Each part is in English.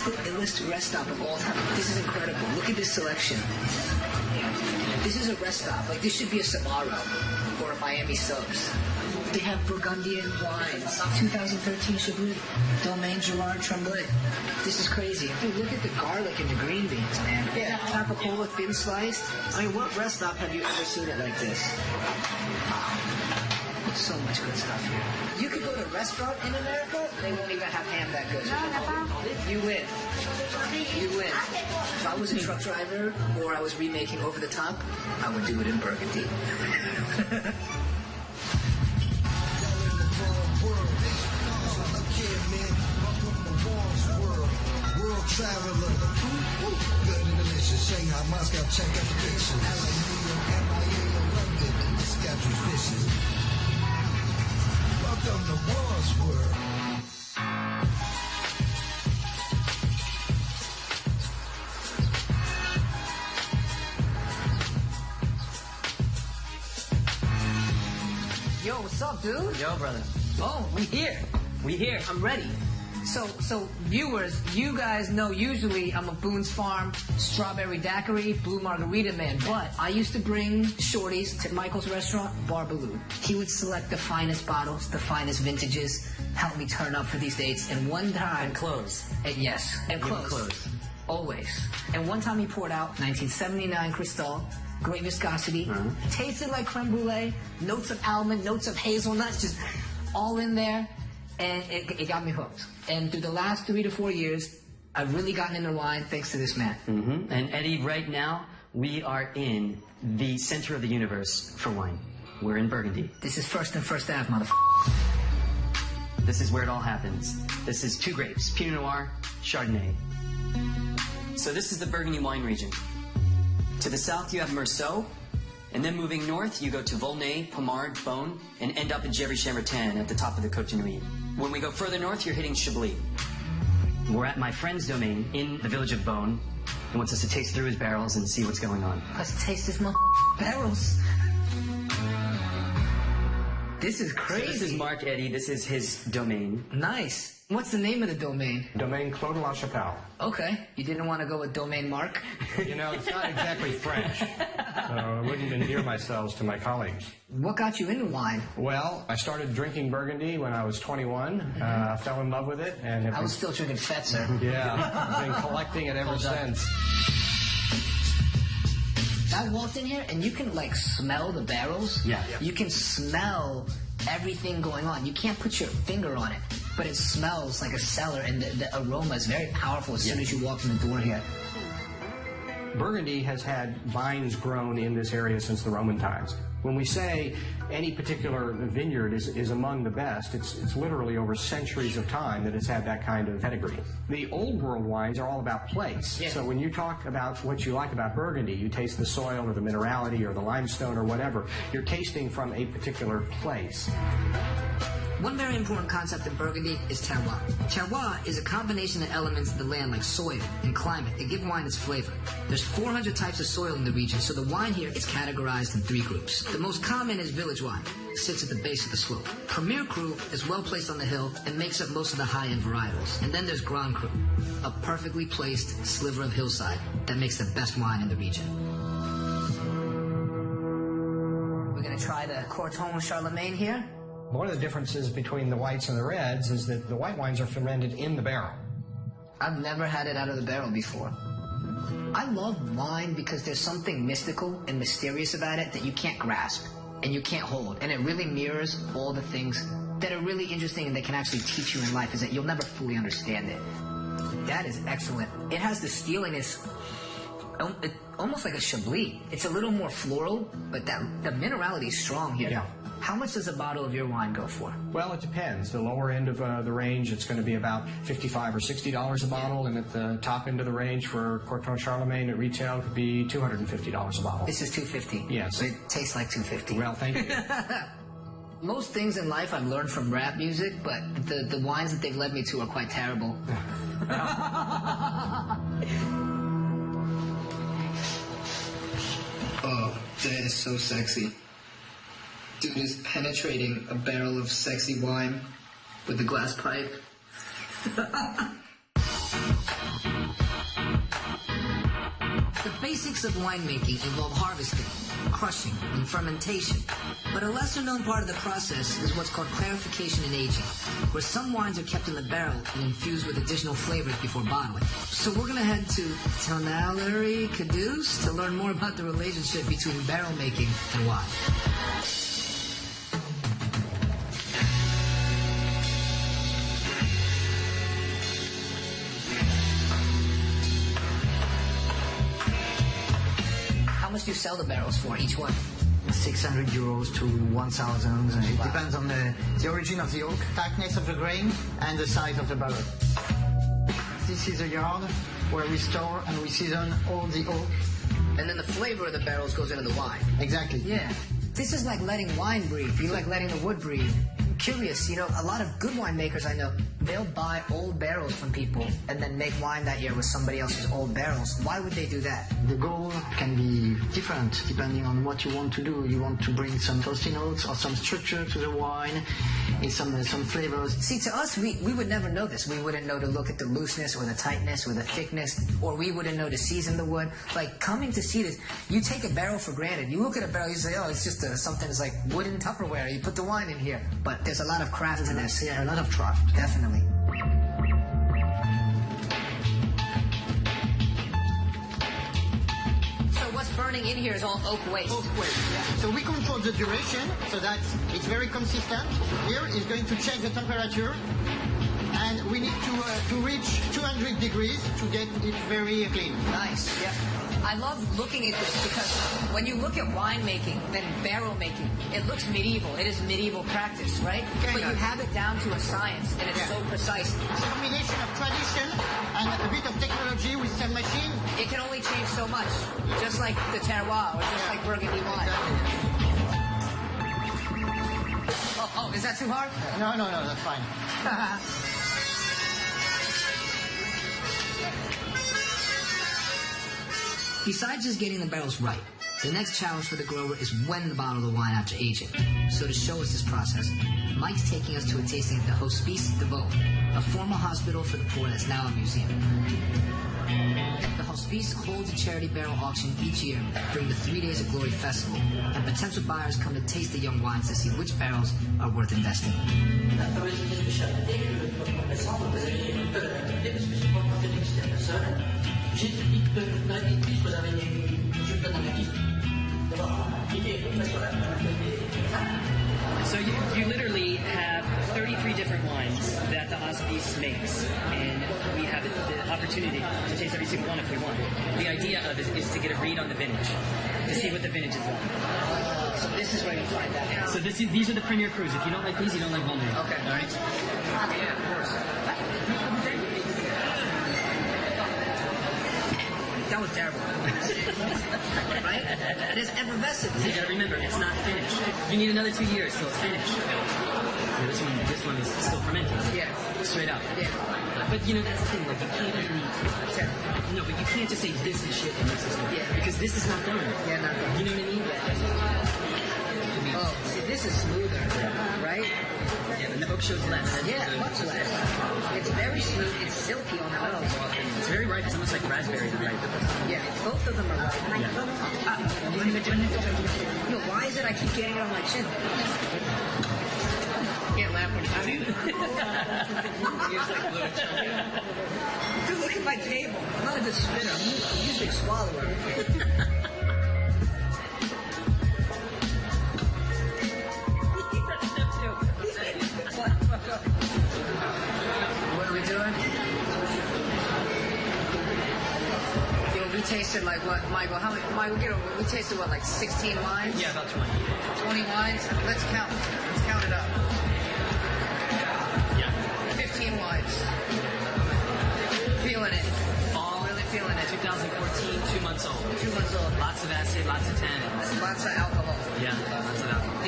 is the illest rest stop of all time. This is incredible. Look at this selection. This is a rest stop. Like, this should be a Sbarro or a Miami Subs. They have Burgundian wines. 2013 Chablis. Domaine Gerard Tremblay. This is crazy. Dude, look at the garlic and the green beans, man. Yeah. Capicola thin sliced. I mean, what rest stop have you ever seen it like this? So much good stuff here. You could go to a restaurant in America, they won't even have ham that good. You win. You win. If I was a truck driver or I was remaking Over the Top, I would do it in Burgundy. World traveler, good and delicious. Shanghai, Moscow, check out the pictures. LA, New York, MIA, London, this got you fishing. Welcome to War's World. Yo, what's up, dude? Yo, brother. Oh, we here. We here. I'm ready. So viewers, you guys know usually I'm a Boone's Farm strawberry daiquiri, blue margarita man, but I used to bring shorties to Michael's restaurant, Bar Baloo. He would select the finest bottles, the finest vintages, help me turn up for these dates, and one time... And clothes. Yes, and clothes. Always. And one time he poured out 1979 Cristal, great viscosity, tasted like creme brulee, notes of almond, notes of hazelnuts, just all in there. And it got me hooked. And through the last 3 to 4 years, I've really gotten into wine thanks to this man. And Eddie, right now, we are in the center of the universe for wine. We're in Burgundy. This is First and First Ave, motherfucker. This is where it all happens. This is 2 grapes, Pinot Noir, Chardonnay. So this is the Burgundy wine region. To the south, you have Meursault. And then moving north, you go to Volnay, Pommard, Beaune, and end up in Gevrey-Chambertin at the top of the Côte de Nuit. When we go further north, you're hitting Chablis. We're at my friend's domain in the village of Beaune. He wants us to taste through his barrels and see what's going on. Let's taste this barrels. This is crazy. So this is Mark Eddy. This is his domain. Nice. What's the name of the domain? Domaine Clos de la Chapelle. Okay. You didn't want to go with Domaine Mark? You know, it's not exactly French, so I wouldn't endear myself to my colleagues. What got you into wine? Well, I started drinking Burgundy when I was 21, fell in love with it, and... I was still drinking Fetzer. Yeah, I've been collecting it ever since. I walked in here, and you can, like, smell the barrels. Yeah. You can smell everything going on. You can't put your finger on it, but it smells like a cellar, and the aroma is very powerful as soon as you walk in the door here. Burgundy has had vines grown in this area since the Roman times. When we say any particular vineyard is among the best, it's literally over centuries of time that it's had that kind of pedigree. The old world wines are all about place. Yeah. So when you talk about what you like about Burgundy, you taste the soil or the minerality or the limestone or whatever, you're tasting from a particular place. One very important concept in Burgundy is terroir. Terroir is a combination of elements of the land like soil and climate that give wine its flavor. There's 400 types of soil in the region, so the wine here is categorized in 3 groups. The most common is village wine. It sits at the base of the slope. Premier Cru is well placed on the hill and makes up most of the high-end varietals. And then there's Grand Cru, a perfectly placed sliver of hillside that makes the best wine in the region. We're going to try the Corton Charlemagne here. One of the differences between the whites and the reds is that the white wines are fermented in the barrel. I've never had it out of the barrel before. I love wine because there's something mystical and mysterious about it that you can't grasp and you can't hold. And it really mirrors all the things that are really interesting and that can actually teach you in life, is that you'll never fully understand it. That is excellent. It has the steeliness, almost like a Chablis. It's a little more floral, but the minerality is strong here. Yeah. How much does a bottle of your wine go for? Well, it depends. The lower end of the range, it's going to be about $55 or $60 a bottle, and at the top end of the range for Corton Charlemagne at retail, it could be $250 a bottle. This is $250. Yes. So it tastes like $250. Well, thank you. Most things in life I've learned from rap music, but the wines that they've led me to are quite terrible. Oh, that is so sexy. Dude is penetrating a barrel of sexy wine with a glass pipe. The basics of winemaking involve harvesting, crushing, and fermentation. But a lesser-known part of the process is what's called clarification and aging, where some wines are kept in the barrel and infused with additional flavors before bottling. So we're going to head to Tonellerie Caduce to learn more about the relationship between barrel making and wine. How much do you sell the barrels for, each one? 600 euros to 1,000. It depends on the origin of the oak, tightness of the grain, and the size of the barrel. This is a yard where we store and we season all the oak. And then the flavor of the barrels goes into the wine. Exactly. Yeah. This is like letting wine breathe. You like letting the wood breathe. Curious, you know, a lot of good winemakers I know, they'll buy old barrels from people and then make wine that year with somebody else's old barrels. Why would they do that? The goal can be different depending on what you want to do. You want to bring some toasty notes or some structure to the wine, and some flavors. See, to us, we would never know this. We wouldn't know to look at the looseness or the tightness or the thickness, or we wouldn't know to season the wood. Like, coming to see this, you take a barrel for granted. You look at a barrel, you say, oh, it's just something that's like wooden Tupperware. You put the wine in here. But there's a lot of craft to this. Yeah, a lot of craft. Definitely. So what's burning in here is all oak waste. Oak waste. Yeah. So we control the duration so that it's very consistent. Here is going to check the temperature, and we need to reach 200 degrees to get it very clean. Nice. Yeah. I love looking at this because when you look at winemaking, then barrel making, it looks medieval. It is medieval practice, right? But you have it down to a science, and it's so precise. It's a combination of tradition and a bit of technology with some machine. It can only change so much, just like the terroir, or just like Burgundy wine. Oh, is that too hard? No, that's fine. Besides just getting the barrels right, the next challenge for the grower is when to bottle the wine after aging. So to show us this process, Mike's taking us to a tasting at the Hospice de Vaux, a former hospital for the poor that's now a museum. The Hospice holds a charity barrel auction each year during the 3 Days of Glory festival, and potential buyers come to taste the young wines to see which barrels are worth investing in. So you literally have 33 different wines that the Hospice makes, and we have the opportunity to taste every single one if we want. The idea of it is to get a read on the vintage, to see what the vintage is like. So this is where you find that. So these are the premier crus. If you don't like these, you don't like Vulnerable. Okay. All right? Yeah, of course. That was terrible. Right? It is effervescent. So you gotta remember, it's not finished. You need another 2 years till it's finished. This one is still fermenting. Yeah. Straight up. Yeah. But you know, that's the thing, like you can't really... No, but you can't just say this is shit and this is good. Yeah. Because this is not done. Yeah, not done. You know what I mean? Oh, see, this is smoother, right? Yeah, and the oak shows less. Yeah, much less. It's very smooth. It's silky on the nose. It's very ripe. It's almost like raspberry ripe. Yeah, both of them are ripe. Yo, why is it I keep getting it on my chin? Can't laugh when I do it. Dude, look at my table. I'm not a good spitter. I'm usually a swallower. What are we doing? Yo, we tasted like what, Michael? How many? Michael, we tasted what, like 16 wines? Yeah, about 20. 20 wines? Let's count. Let's count it up. Yeah. 15 wines. Feeling it. Fall, Really feeling it. 2014, 2 months old. 2 months old. Lots of acid, lots of tannins. Lots of alcohol. Yeah, lots of alcohol.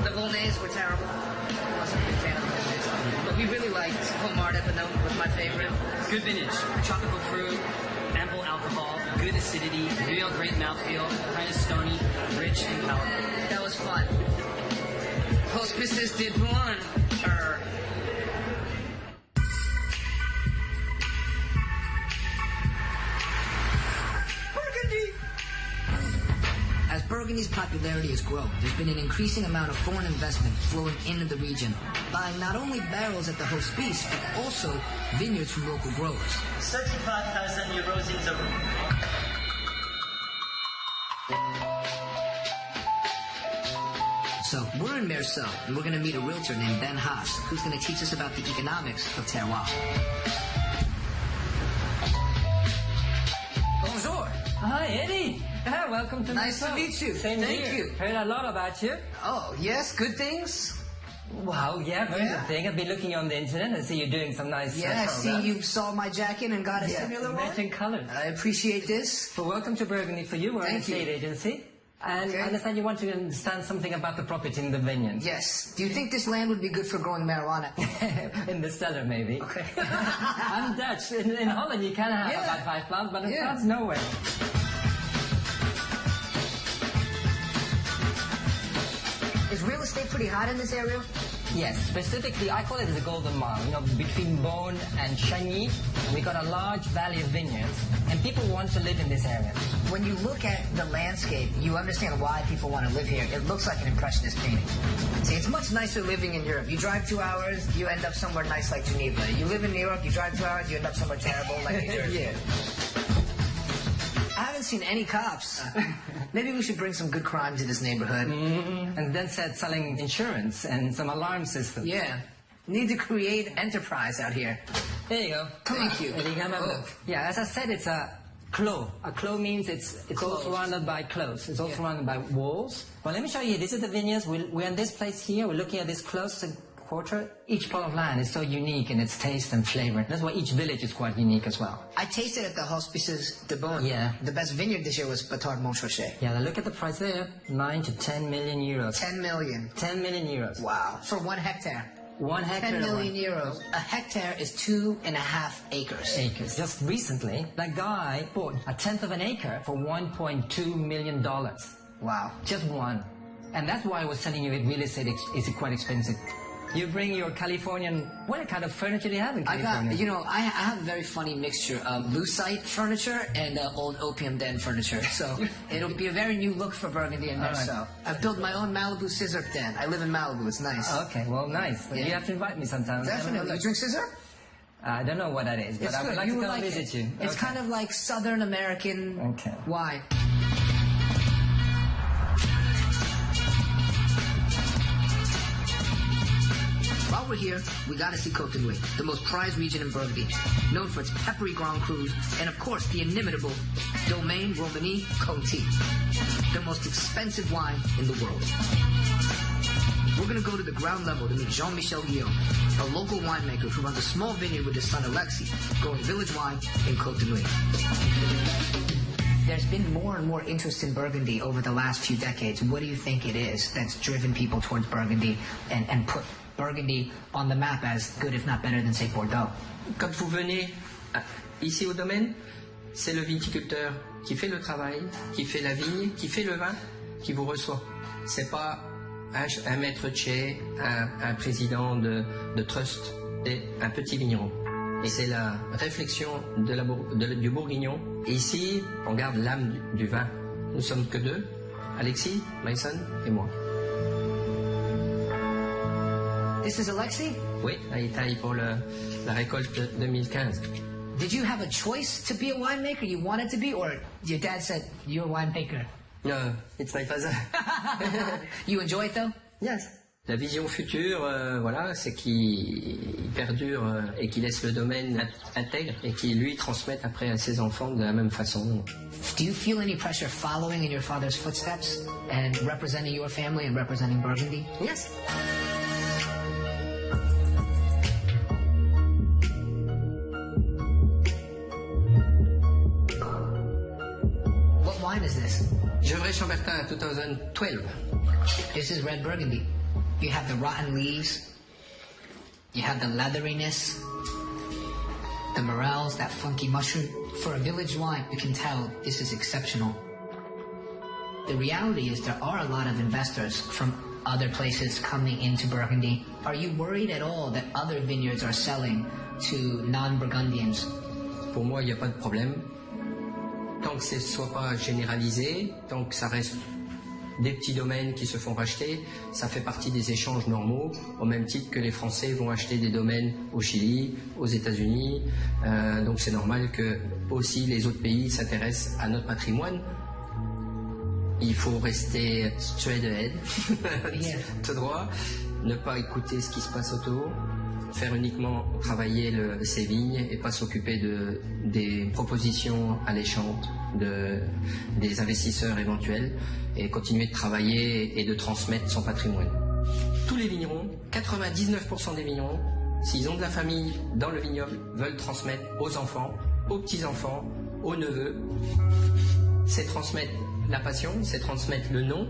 The Volnays were terrible. I wasn't a big fan of the Volnays. But we really liked Homard Epinot, was my favorite. Good vintage. Tropical fruit, ample alcohol, good acidity, real great mouthfeel, kind of stony, rich and powerful. That was fun. Hospices did one. popularity has grown. There's been an increasing amount of foreign investment flowing into the region, buying not only barrels at the host beast, but also vineyards from local growers. 35,000 euros in the room. So we're in Meursault, and we're going to meet a realtor named Ben Haas, who's going to teach us about the economics of terroir. Bonjour. Hi, Eddie. Welcome to Nice to Meursault. meet you. Same Thank here. you. Heard a lot about you. Oh, yes, good things? Wow, yeah, very Yeah. good thing. I've been looking on the internet and see you're doing some nice Yeah, I see programs. you saw my jacket and got a similar one. Matching colors. I appreciate this. Well, welcome to Burgundy for you. We're an Thank you. estate agency. And Okay. I understand you want to understand something about the property in the vineyard. Yes. Do you think this land would be good for growing marijuana? In the cellar, maybe. Okay. I'm Dutch. In Holland, you can have Yeah. about 5 plants, but in Yeah. France, no way. Is real estate pretty hot in this area? Yes, specifically, I call it the Golden Mile. You know, between Beaune and Chagny, we got a large valley of vineyards, and people want to live in this area. When you look at the landscape, you understand why people want to live here. It looks like an impressionist painting. See, it's much nicer living in Europe. You drive 2 hours, you end up somewhere nice like Geneva. You live in New York, you drive 2 hours, you end up somewhere terrible like New Jersey. Yeah. I haven't seen any cops. Maybe we should bring some good crime to this neighborhood. And then said selling insurance and some alarm systems. Yeah. Need to create enterprise out here. There you go. Thank you. Eddie, come have a Oh. look. Yeah, as I said, it's a clos. A clos means it's all Closed. surrounded by close. It's all Yeah. surrounded by walls. Well, let me show you. This is the vineyards. We're in this place here. We're looking at this close quarter. Each plot of land is so unique in its taste and flavor. That's why each village is quite unique as well. I tasted at the Hospices de Beaune. Yeah. The best vineyard this year was Batard Montrachet. Yeah, look at the price there. 9 to 10 million euros. 10 million. 10 million euros. Wow. For 1 hectare. 1 hectare. 10 of million euros. A hectare is 2.5 acres. acres. Just recently, that guy bought a tenth of an acre for $1.2 million. Wow. Just one. And that's why I was telling you that real estate is quite expensive. You bring your Californian, what kind of furniture do you have in I California? got, you know, I have a very funny mixture of lucite furniture and old opium den furniture. So it'll be a very new look for Burgundy and All right. Meursault. I've built my own Malibu scissor den. I live in Malibu. It's nice. Okay, well, nice. Yeah. You have to invite me sometime. Definitely. You drink scissor? I don't know what that is, but It's I would good. like You to would come like visit it. you. It's Okay. kind of like Southern American Okay. wine. While we're here, we gotta see Côte de Nuit, the most prized region in Burgundy, known for its peppery Grand Crus, and of course the inimitable Domaine Romani Conti, the most expensive wine in the world. We're gonna go to the ground level to meet Jean-Michel Guillaume, a local winemaker who runs a small vineyard with his son Alexis, growing village wine in Côte de Nuit. There's been more and more interest in Burgundy over the last few decades. What do you think it is that's driven people towards Burgundy and put Burgundy on the map as good, if not better than, say, Bordeaux? Quand vous venez ici au domaine, c'est le viticulteur qui fait le travail, qui fait la vigne, qui fait le vin, qui vous reçoit. C'est pas un maître de chai, un président de trust, c'est un petit vigneron. Et c'est la réflexion du bourguignon. Et ici, on garde l'âme du vin. Nous sommes que deux, Alexis, Mason et moi. This is Alexis? Oui, là, il taille pour la récolte 2015. Did you have a choice to be a winemaker? You wanted to be, or your dad said, you're a winemaker? No, it's my father. You enjoy it though? Yes. La vision future, voilà, c'est qu'il perdure et qu'il laisse le domaine intègre et qu'il lui transmette après à ses enfants de la même façon. Do you feel any pressure following in your father's footsteps and representing your family and representing Burgundy? Yes. What wine is this? Gevrey Chambertin 2012. This is red Burgundy. You have the rotten leaves. You have the leatheriness. The morels, that funky mushroom. For a village wine, you can tell this is exceptional. The reality is there are a lot of investors from other places coming into Burgundy. Are you worried at all that other vineyards are selling to non-Burgundians? Pour moi, il n'y a pas de problème. Tant que ce ne soit pas généralisé, tant que ça reste des petits domaines qui se font racheter, ça fait partie des échanges normaux, au même titre que les Français vont acheter des domaines au Chili, aux États-Unis. Donc c'est normal que aussi les autres pays s'intéressent à notre patrimoine. Il faut rester straight ahead, tout droit, ne pas écouter ce qui se passe autour, faire uniquement travailler ses vignes et pas s'occuper des propositions alléchantes des investisseurs éventuels, et continuer de travailler et de transmettre son patrimoine. Tous les vignerons, 99% des vignerons, s'ils ont de la famille dans le vignoble, veulent transmettre aux enfants, aux petits-enfants, aux neveux. C'est transmettre la passion, c'est transmettre le nom,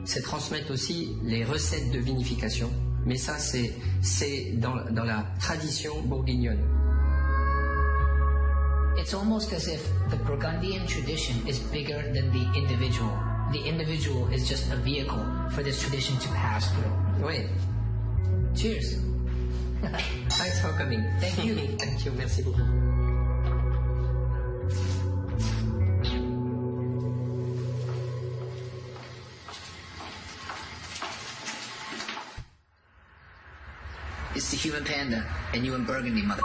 c'est transmettre aussi les recettes de vinification. Mais ça, c'est dans la tradition bourguignonne. It's almost as if the Burgundian tradition is bigger than the individual. The individual is just a vehicle for this tradition to pass through. Oui. Cheers. Thanks for coming. Thank you. Thank you. Merci beaucoup. It's the human panda, and you in Burgundy, mother.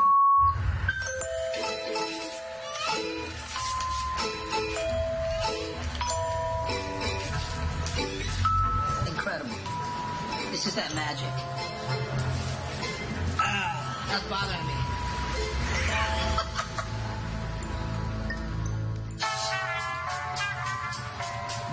Incredible. This is that magic. That's bothering me.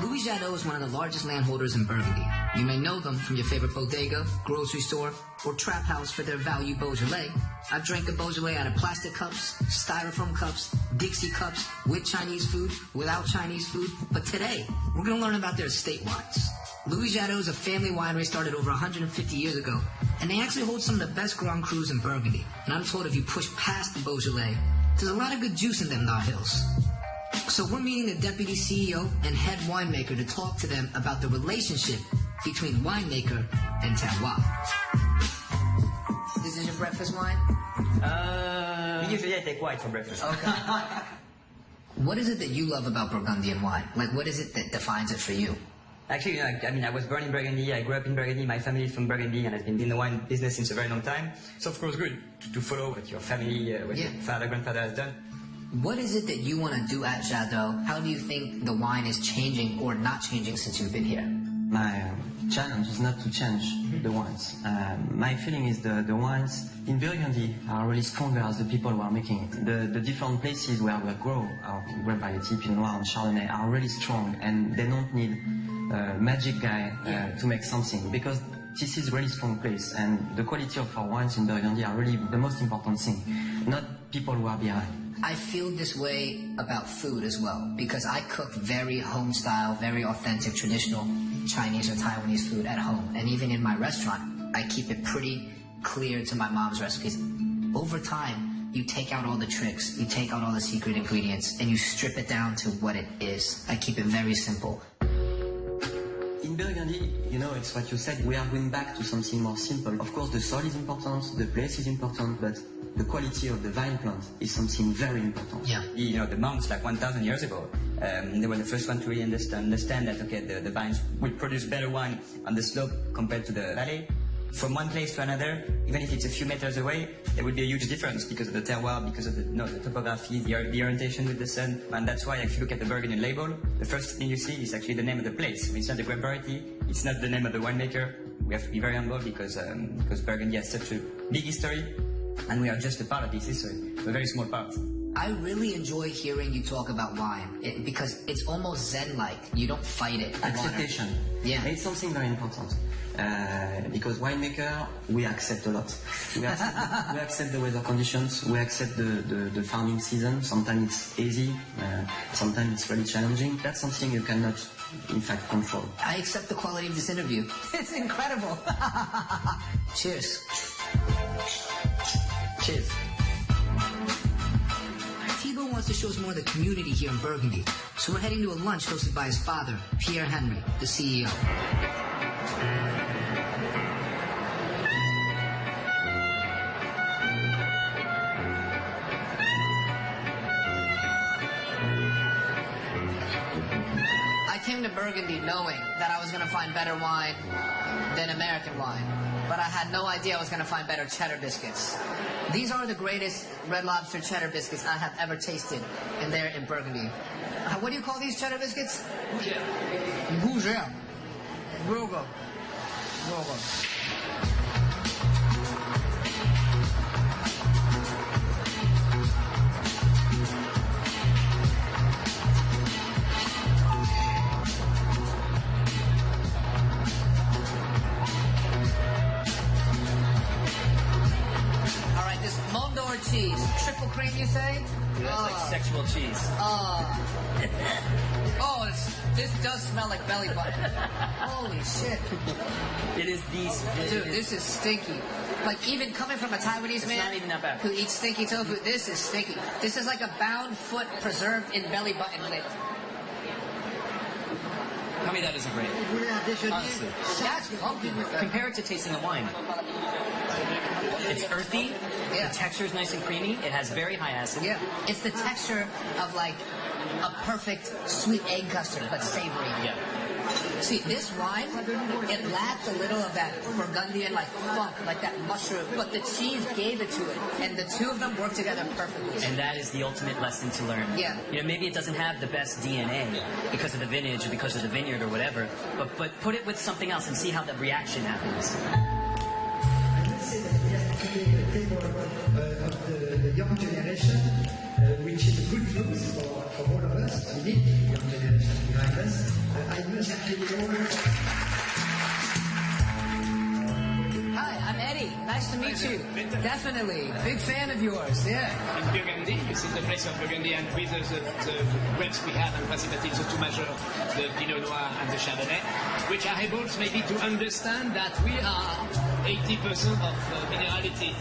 Louis Jadot is one of the largest landholders in Burgundy. You may know them from your favorite bodega, grocery store, or trap house for their value Beaujolais. I've drank a Beaujolais out of plastic cups, styrofoam cups, Dixie cups, with Chinese food, without Chinese food. But today, we're going to learn about their estate wines. Louis Jadot is a family winery started over 150 years ago, and they actually hold some of the best Grand Crus in Burgundy. And I'm told if you push past the Beaujolais, there's a lot of good juice in them Nar Hills. So we're meeting the deputy CEO and head winemaker to talk to them about the relationship between winemaker and terroir. This is your breakfast wine? Usually I take white for breakfast. Okay. What is it that you love about Burgundian wine? Like, what is it that defines it for you? Actually, you know, I was born in Burgundy, I grew up in Burgundy, my family is from Burgundy, and I've been in the wine business since a very long time. So of course good to follow what your family, what your father, grandfather has done. What is it that you want to do at Jadot? How do you think the wine is changing or not changing since you've been here? My challenge is not to change the wines. My feeling is the wines in Burgundy are really stronger as the people who are making it. The different places where we grow our grape variety, Pinot Noir and Chardonnay, are really strong, and they don't need a magic guy to make something, because this is a really strong place, and the quality of our wines in Burgundy are really the most important thing, not people who are behind. I feel this way about food as well, because I cook very home style, very authentic, traditional Chinese or Taiwanese food at home. And even in my restaurant, I keep it pretty clear to my mom's recipes. Over time, you take out all the tricks, you take out all the secret ingredients, and you strip it down to what it is. I keep it very simple. In Burgundy, you know, it's what you said, we are going back to something more simple. Of course, the soil is important, the place is important, but the quality of the vine plant is something very important. Yeah. You know, the monks, like 1,000 years ago, they were the first one to really understand that, okay, the vines would produce better wine on the slope compared to the valley. From one place to another, even if it's a few meters away, there would be a huge difference because of the terroir, because of the topography, the orientation with the sun. And that's why if you look at the Burgundian label, the first thing you see is actually the name of the place. It's not the grape variety, it's not the name of the winemaker. We have to be very humble because Burgundy has such a big history, and we are just a part of this history, a very small part. I really enjoy hearing you talk about wine because it's almost zen-like. You don't fight it. Acceptation. Yeah. It's something very important. Because winemaker, we accept a lot. We accept the weather conditions, we accept the farming season. Sometimes it's easy, sometimes it's really challenging. That's something you cannot, in fact, control. I accept the quality of this interview. It's incredible. Cheers. Cheers. Thibaut wants to show us more of the community here in Burgundy, so we're heading to a lunch hosted by his father, Pierre Henry, the CEO. I came to Burgundy knowing that I was going to find better wine than American wine, but I had no idea I was going to find better cheddar biscuits. These are the greatest Red Lobster cheddar biscuits I have ever tasted, and they're in Burgundy. What do you call these cheddar biscuits? Gougère. Gougère. Real good. Real good. Cheese. Triple cream, you say? That's like sexual cheese. This does smell like belly button. Holy shit. It is these. Dude, this is stinky. Like, even coming from a Taiwanese man not even that bad. who eats stinky tofu, this is stinky. This is like a bound foot preserved in belly button lid. Tell me that isn't great. Honestly. That's pumpkin. Compare it to tasting the wine. It's earthy. Yeah. The texture is nice and creamy. It has very high acid. Yeah. It's the texture of like a perfect sweet egg custard, but savory. Yeah. See, this wine, it lacked a little of that Burgundian like funk, like that mushroom, but the cheese gave it to it, and the two of them work together perfectly. And that is the ultimate lesson to learn. Yeah. You know, maybe it doesn't have the best DNA because of the vintage or because of the vineyard or whatever, but put it with something else and see how the reaction happens. Of the young generation, which is good news for all of us, indeed, the young generation behind us. I must tell you. Hi, I'm Eddie. Nice to meet you. Definitely. Big fan of yours. Yeah. In Burgundy, this is the place of Burgundy, and with the grapes we have and facilities to measure the Pinot Noir and the Chardonnay, which are able maybe to understand that we are 80% of minerality.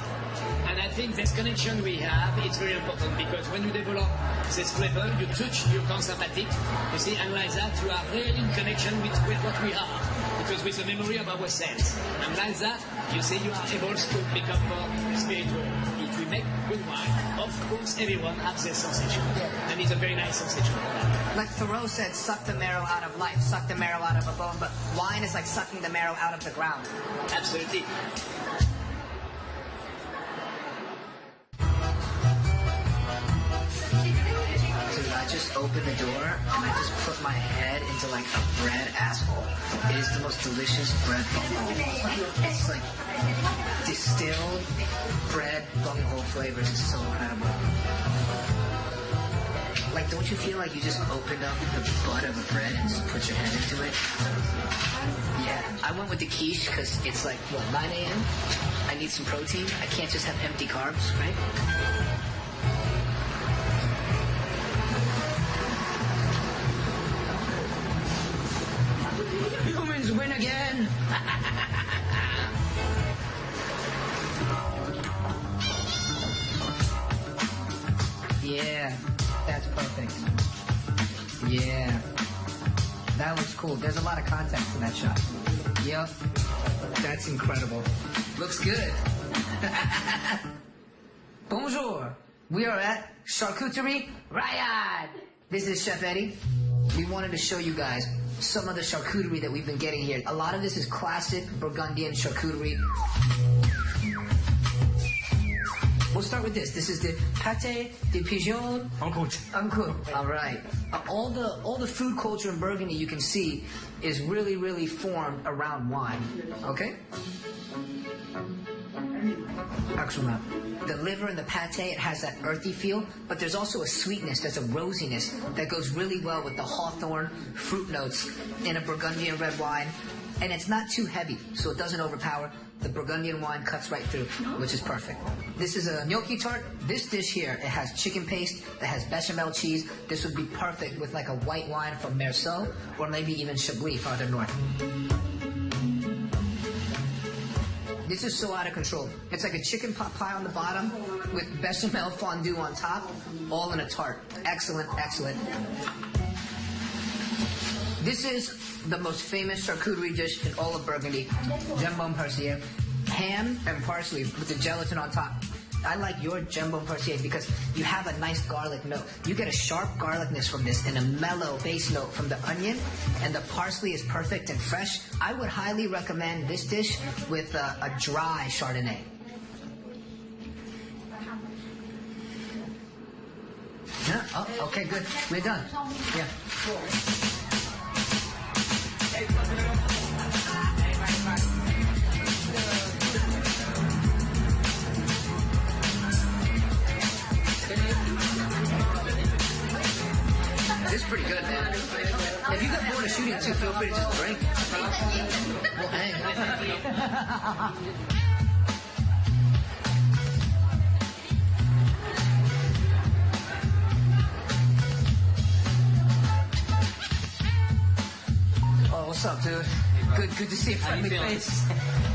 And I think this connection we have is very important because when you develop this flavor, you touch your conservative, you see, and like that you are really in connection with what we are, because with the memory of our sense. And like that, you see, you are able to become more spiritual. If we make good wine, of course everyone has this sensation. And it's a very nice sensation. Like Thoreau said, suck the marrow out of life, suck the marrow out of a bone, but wine is like sucking the marrow out of the ground. Absolutely. I just opened the door and I just put my head into like a bread asshole. It is the most delicious bread bunghole. It's like distilled bread bunghole flavors. It's so incredible. Like, don't you feel like you just opened up the butt of a bread and just put your head into it? Yeah, I went with the quiche because it's like, 9 a.m.? I need some protein. I can't just have empty carbs, right? Humans win again! Yeah, that's perfect. Yeah. That looks cool. There's a lot of context to that shot. Yep. That's incredible. Looks good. Bonjour. We are at Charcuterie Rayad. This is Chef Eddie. We wanted to show you guys some of the charcuterie that we've been getting here. A lot of this is classic Burgundian charcuterie. We'll start with this. This is the pâté de pigeon en croûte. All right. All the food culture in Burgundy you can see is really formed around wine. Okay? Excellent. The liver and the pâté, it has that earthy feel, but there's also a sweetness, there's a rosiness that goes really well with the hawthorn fruit notes in a Burgundian red wine. And it's not too heavy, so it doesn't overpower. The Burgundian wine cuts right through, which is perfect. This is a gnocchi tart. This dish here, it has chicken paste that has bechamel cheese. This would be perfect with like a white wine from Meursault or maybe even Chablis farther north. This is so out of control. It's like a chicken pot pie on the bottom with bechamel fondue on top, all in a tart. Excellent, excellent. This is the most famous charcuterie dish in all of Burgundy, jambon parsier, ham and parsley with the gelatin on top. I like your jambon persier because you have a nice garlic note. You get a sharp garlicness from this and a mellow base note from the onion, and the parsley is perfect and fresh. I would highly recommend this dish with a dry Chardonnay. Yeah. Oh, okay, good. We're done. Yeah. This is pretty good, man. If you get bored of shooting too, feel free to just drink. We'll hang. Oh, what's up, dude? Good to see a friendly face.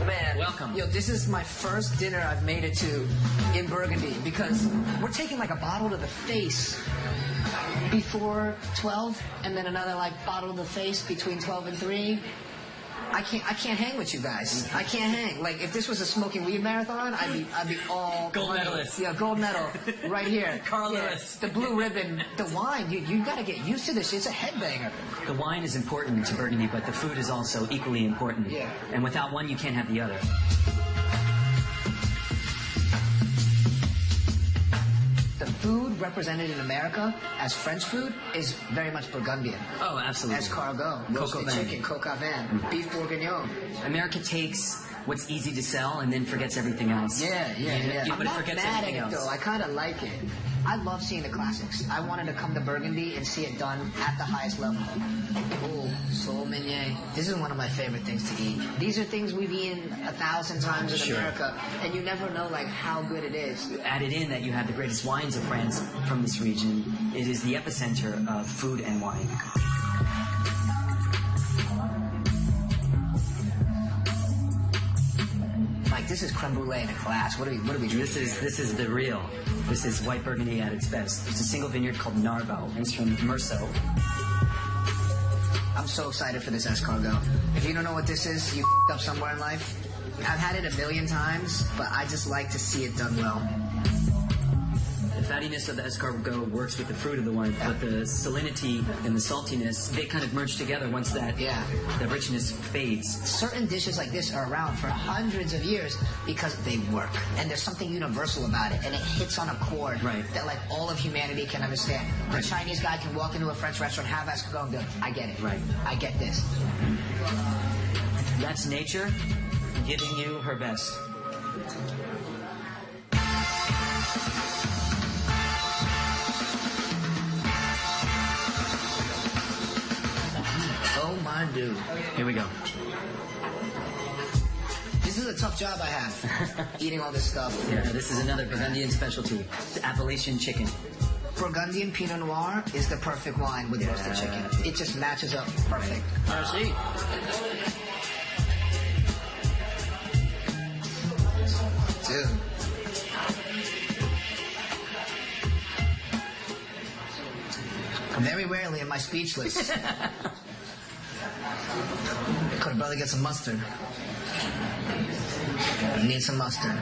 Man, welcome. Yo, this is my first dinner I've made it to in Burgundy because we're taking like a bottle to the face before 12, and then another like bottle to the face between 12 and 3. I can't hang with you guys. I can't hang. Like if this was a smoking weed marathon, I'd be all gold medalist. Yeah, gold medal right here. Carl yeah, Lewis. the blue ribbon, the wine. You got to get used to this. It's a headbanger. The wine is important to Burgundy, but the food is also equally important. Yeah. And without one, you can't have the other. The food represented in America as French food is very much Burgundian. Oh, absolutely. Escargot, roasted chicken, coq au vin, beef bourguignon. America takes what's easy to sell and then forgets everything else. Yeah. But I'm it not forgets mad at everything it, else. though. I kind of like it. I love seeing the classics. I wanted to come to Burgundy and see it done at the highest level. Oh, sole meunier. This is one of my favorite things to eat. These are things we've eaten 1,000 times in Sure. America, and you never know like how good it is. Added in that you have the greatest wines of France from this region. It is the epicenter of food and wine. Like this is creme brulee in a glass. What are we drinking? This is the real. This is white Burgundy at its best. It's a single vineyard called Narvaux. It's from Meursault. I'm so excited for this escargot. If you don't know what this is, you f***ed up somewhere in life. I've had it 1,000,000 times, but I just like to see it done well. The fattiness of the escargot works with the fruit of the wine, but the salinity and the saltiness, they kind of merge together once that the richness fades. Certain dishes like this are around for hundreds of years because they work. And there's something universal about it, and it hits on a chord that like all of humanity can understand. A Chinese guy can walk into a French restaurant, have escargot, and be like, I get it. Right. I get this. That's nature giving you her best. Oh my dude. Here we go. This is a tough job I have, eating all this stuff. Yeah, this is another Burgundian specialty, the Appalachian chicken. Burgundian Pinot Noir is the perfect wine with roasted chicken. It just matches up perfect. Merci. Dude. Very rarely am I speechless. Could brother get some mustard? I need some mustard.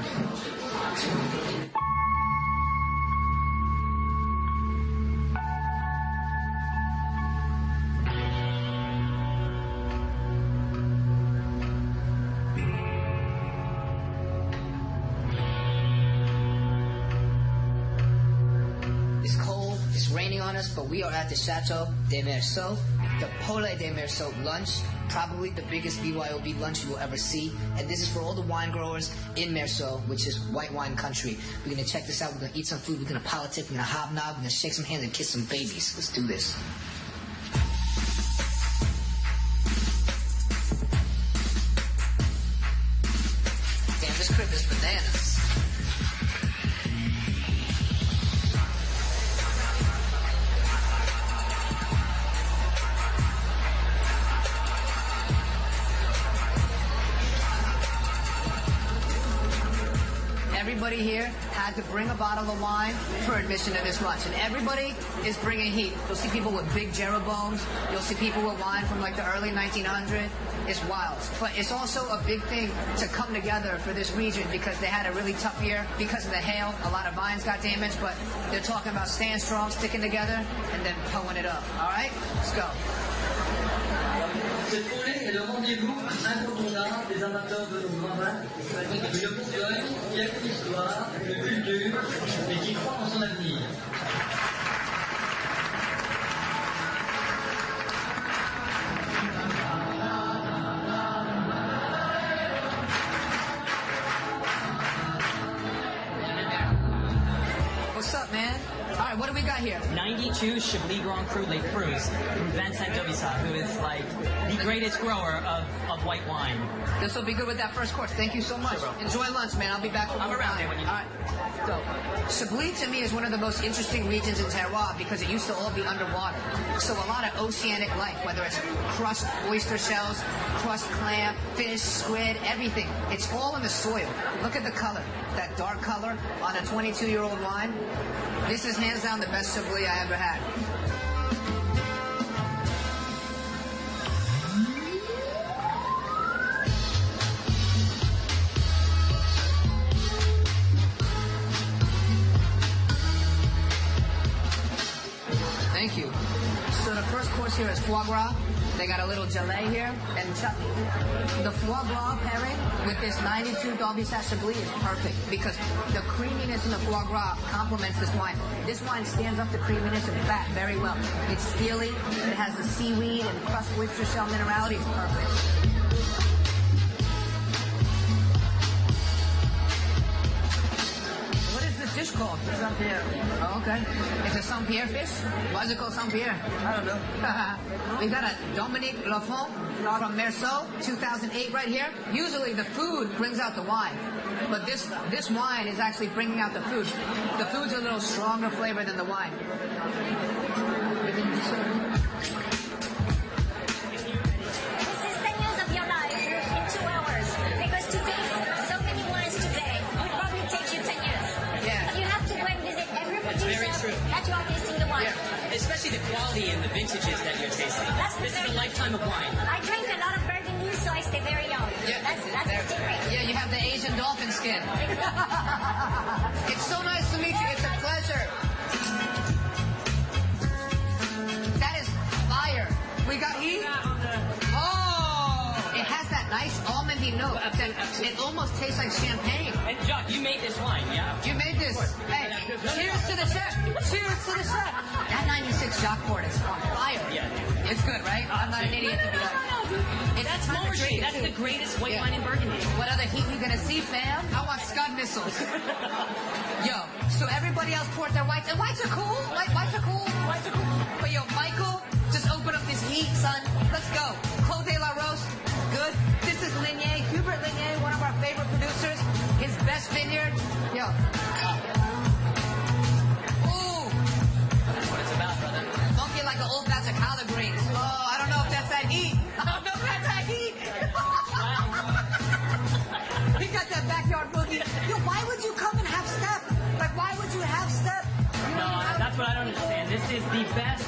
It's cold, it's raining on us, but we are at the Chateau des Meursault, the Pole des Meursault lunch, probably the biggest BYOB lunch you will ever see. And this is for all the wine growers in Meursault, which is white wine country. We're going to check this out. We're going to eat some food. We're going to politic. We're going to hobnob. We're going to shake some hands and kiss some babies. Let's do this. Damn, this crib is bananas. Everybody here had to bring a bottle of wine for admission to this lunch. And everybody is bringing heat. You'll see people with big Jeroboams. You'll see people with wine from like the early 1900s. is wild. But it's also a big thing to come together for this region because they had a really tough year because of the hail. A lot of vines got damaged, but they're talking about staying strong, sticking together, and then pulling it up. All right? Let's go. Cette fournée est le rendez-vous incontournable des amateurs de nos grands vins, une Bourgogne qui a une histoire, une culture et qui croit en son avenir. What's up, man? All right, what do we got here? 92 Chablis Grand Cru Les Crus from Vincent Dovisa, who is like the greatest grower of white wine. This will be good with that first course. Thank you so much. Sure, enjoy lunch, man. I'll be back for more. I'm around there when you need. All right. So, Chablis to me is one of the most interesting regions in terroir because it used to all be underwater. So a lot of oceanic life, whether it's crushed oyster shells, crushed clam, fish, squid, everything. It's all in the soil. Look at the color. That dark color on a 22-year-old wine. This is hands down the best Chablis I ever had. Thank you. So the first course here is foie gras. They got a little gelée here and chutney. The foie gras pairing with this 92 Dovisa Chablis is perfect because the creaminess in the foie gras complements this wine. This wine stands up the creaminess and fat very well. It's steely. It has the seaweed and crushed oyster shell minerality. It's perfect. Fish called? Saint-Pierre. Oh, okay. It's a Saint-Pierre fish? Why is it called Saint-Pierre? I don't know. We got a Dominique Lafont from Merceau, 2008 right here. Usually the food brings out the wine, but this wine is actually bringing out the food. The food's a little stronger flavor than the wine. Especially the quality and the vintages that you're tasting. This is a lifetime of wine. I drink a lot of Burgundy, so I stay very young. Yeah, that's the secret. Yeah, you have the Asian dolphin skin. It's so nice to meet you. It's a pleasure. That is fire. We got heat. Oh, it has that nice almondy note. It almost tastes like champagne. And Jacques, you made this wine, yeah? You made this. Hey, cheers to the chef. Cheers to the chef. That 96 Jacques Port is on fire. Yeah. It's good, right? I'm not an idiot to be like. That's Montrachet. That's the greatest white wine in Burgundy. What other heat we gonna see, fam? I want Scud missiles. Yo, so everybody else poured their whites, and whites are cool. Whites are cool. Whites are cool. But yo, Michael, just open up this heat, son. Let's go. Clos de la Rose, good. This is Lignier, Hubert Lignier, one of our favorite producers. His best vineyard. Yo. Ooh. That's what it's about, brother. Funky like an old batch of collard greens. Oh, I don't know if that's that heat. I don't know if that's that heat. He got that backyard boogie. Yo, why would you come and have step? Like, why would you have step? No, that's what I don't understand. This is the best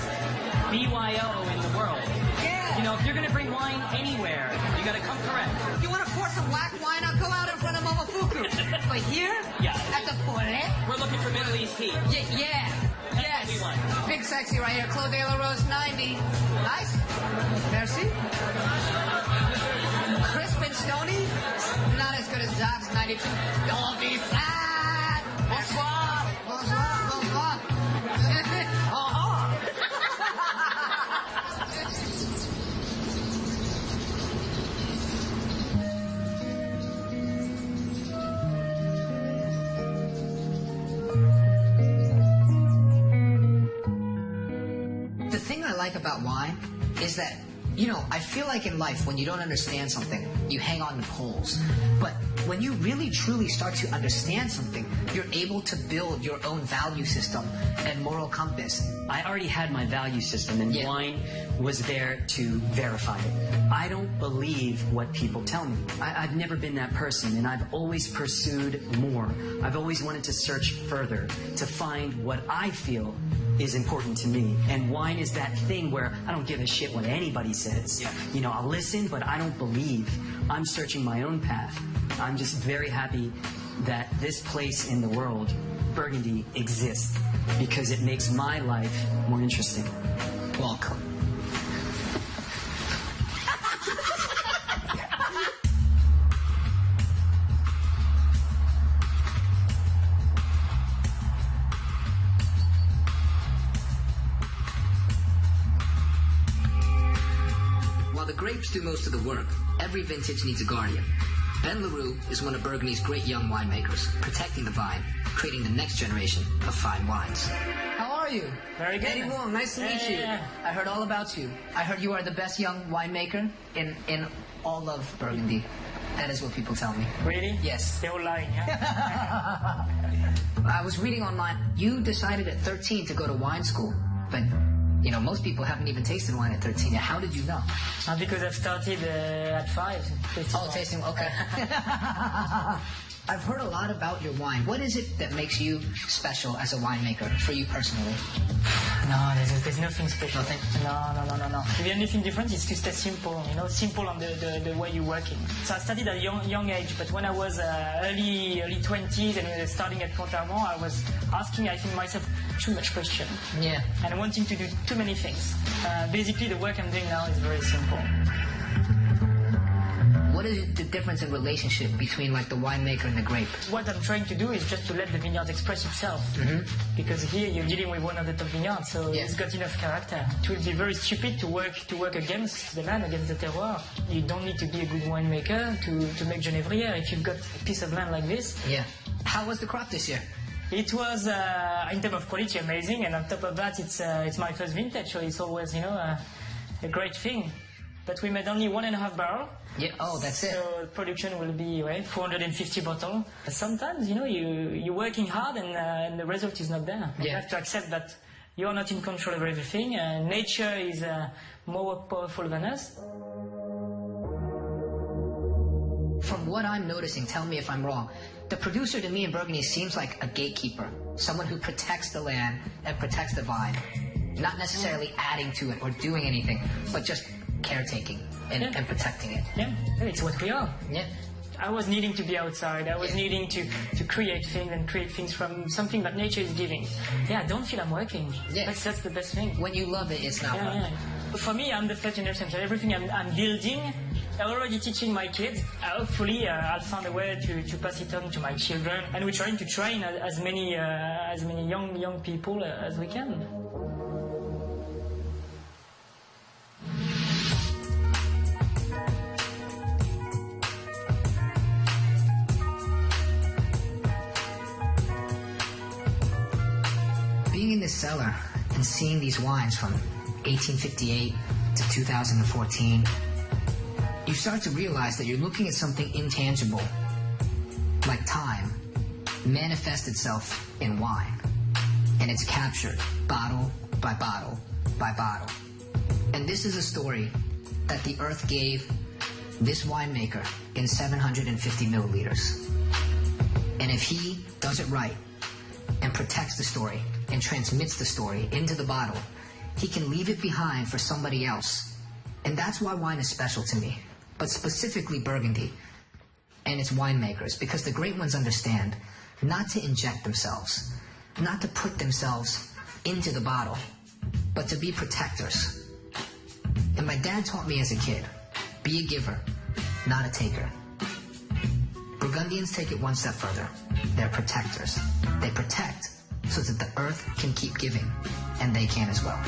BYO in the world. Yeah. You know, if you're going to bring wine anywhere, you got to come correct. You want to pour some black wine? I'll go out in front of Momofuku. But here? Yeah. At the Forêt? We're looking for Middle East heat. Yeah. Yes. What we want. Big sexy right here. Clos de la Rose 90. Nice. Merci. Crisp and stony. Not as good as Jacques 92. Don't be sad. Bonsoir. Bonsoir. Bonsoir. The thing I like about wine is that, you know, I feel like in life when you don't understand something, you hang on to poles. But when you really truly start to understand something, you're able to build your own value system and moral compass. I already had my value system, and wine was there to verify it. I don't believe what people tell me. I've never been that person, and I've always pursued more. I've always wanted to search further, to find what I feel is important to me. And wine is that thing where I don't give a shit what anybody says. Yeah. You know, I'll listen, but I don't believe. I'm searching my own path. I'm just very happy that this place in the world, Burgundy, exists because it makes my life more interesting. Welcome. While the grapes do most of the work, every vintage needs a guardian. Ben Leroux is one of Burgundy's great young winemakers, protecting the vine, creating the next generation of fine wines. How are you? Very good. Eddie Huang, nice to meet you. I heard all about you. I heard you are the best young winemaker in all of Burgundy. That is what people tell me. Really? Yes. They're all lying, yeah? I was reading online, you decided at 13 to go to wine school, but you know, most people haven't even tasted wine at 13 yet. How did you know? Because I've started at 5. Tasting, okay. I've heard a lot about your wine. What is it that makes you special as a winemaker, for you personally? No, there's nothing special. Nothing? No. The only thing different is to stay simple, you know, simple on the way you're working. So I started at a young age, but when I was early 20s and starting at Contamont, I was asking, I think, myself too much question. Yeah. And wanting to do too many things. Basically, the work I'm doing now is very simple. What is the difference in relationship between like the winemaker and the grape? What I'm trying to do is just to let the vineyard express itself. Because here you're dealing with one of the top vineyards, so it's got enough character. It would be very stupid to work against the land, against the terroir. You don't need to be a good winemaker to make Genévrier if you've got a piece of land like this. Yeah. How was the crop this year? It was, in terms of quality, amazing, and on top of that, it's my first vintage, so it's always, you know, a great thing. But we made only 1.5 barrels. Yeah. Oh, that's it. So production will be 450 bottles. Sometimes, you know, you're working hard and the result is not there. You have to accept that you're not in control of everything. Nature is more powerful than us. From what I'm noticing, tell me if I'm wrong, the producer to me in Burgundy seems like a gatekeeper, someone who protects the land and protects the vine, not necessarily adding to it or doing anything, but just caretaking and protecting it. Yeah, it's what we are. Yeah. I was needing to be outside. I was needing to create things and create things from something that nature is giving. Yeah, I don't feel I'm working. Yeah. That's the best thing. When you love it, it's not work. Yeah. For me, I'm the first generation, so everything I'm building, I'm already teaching my kids. Hopefully, I'll find a way to pass it on to my children. And we're trying to train as many young people as we can. Being in this cellar and seeing these wines from 1858 to 2014, you start to realize that you're looking at something intangible, like time, manifest itself in wine. And it's captured bottle by bottle by bottle. And this is a story that the earth gave this winemaker in 750 milliliters. And if he does it right and protects the story and transmits the story into the bottle, he can leave it behind for somebody else. And that's why wine is special to me, but specifically Burgundy and its winemakers, because the great ones understand not to inject themselves, not to put themselves into the bottle, but to be protectors. And my dad taught me as a kid, be a giver, not a taker. Burgundians take it one step further. They're protectors. They protect so that the earth can keep giving, and they can as well.